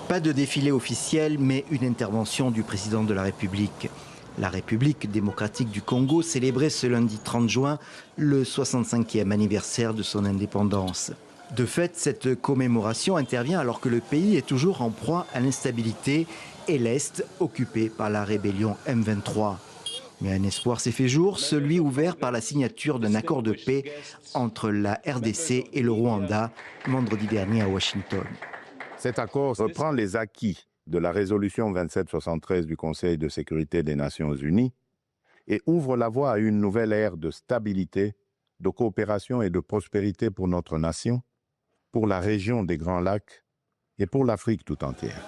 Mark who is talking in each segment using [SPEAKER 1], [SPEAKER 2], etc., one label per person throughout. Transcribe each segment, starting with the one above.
[SPEAKER 1] Pas de défilé officiel, mais une intervention du président de la République. La République démocratique du Congo célébrait ce lundi 30 juin le 65e anniversaire de son indépendance. De fait, cette commémoration intervient alors que le pays est toujours en proie à l'instabilité et l'Est occupé par la rébellion M23. Mais un espoir s'est fait jour, celui ouvert par la signature d'un accord de paix entre la RDC et le Rwanda vendredi dernier à Washington.
[SPEAKER 2] Cet accord reprend les acquis de la résolution 2773 du Conseil de sécurité des Nations Unies et ouvre la voie à une nouvelle ère de stabilité, de coopération et de prospérité pour notre nation, pour la région des Grands Lacs et pour l'Afrique tout entière.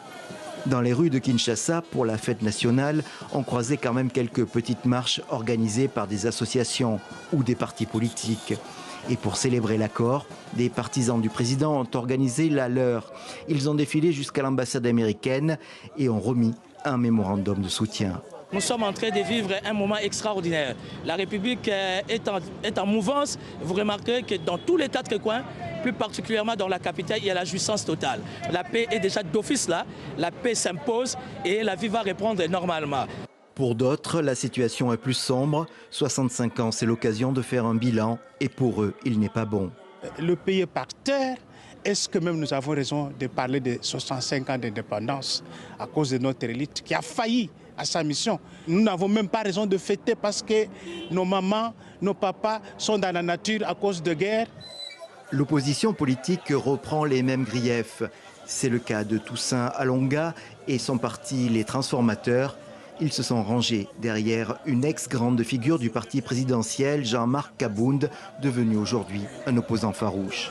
[SPEAKER 1] Dans les rues de Kinshasa, pour la fête nationale, on croisait quand même quelques petites marches organisées par des associations ou des partis politiques. Et pour célébrer l'accord, des partisans du président ont organisé la leur. Ils ont défilé jusqu'à l'ambassade américaine et ont remis un mémorandum de soutien.
[SPEAKER 3] Nous sommes en train de vivre un moment extraordinaire. La République est en mouvance. Vous remarquerez que dans tous les 4 coins, plus particulièrement dans la capitale, il y a la jouissance totale. La paix est déjà d'office là, la paix s'impose et la vie va reprendre normalement.
[SPEAKER 1] Pour d'autres, la situation est plus sombre. 65 ans, c'est l'occasion de faire un bilan et pour eux, il n'est pas bon.
[SPEAKER 4] Le pays est par terre. Est-ce que même nous avons raison de parler de 65 ans d'indépendance à cause de notre élite qui a failli à sa mission? Nous n'avons même pas raison de fêter parce que nos mamans, nos papas sont dans la nature à cause de guerre.
[SPEAKER 1] L'opposition politique reprend les mêmes griefs. C'est le cas de Toussaint Alonga et son parti Les Transformateurs. Ils se sont rangés derrière une ex-grande figure du parti présidentiel, Jean-Marc Kabound, devenu aujourd'hui un opposant farouche.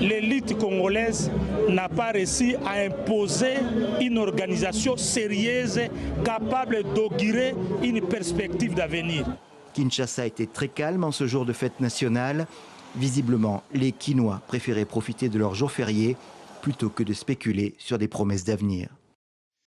[SPEAKER 5] L'élite congolaise n'a pas réussi à imposer une organisation sérieuse capable d'augurer une perspective d'avenir.
[SPEAKER 1] Kinshasa était très calme en ce jour de fête nationale. Visiblement, les Kinois préféraient profiter de leur jour férié plutôt que de spéculer sur des promesses d'avenir.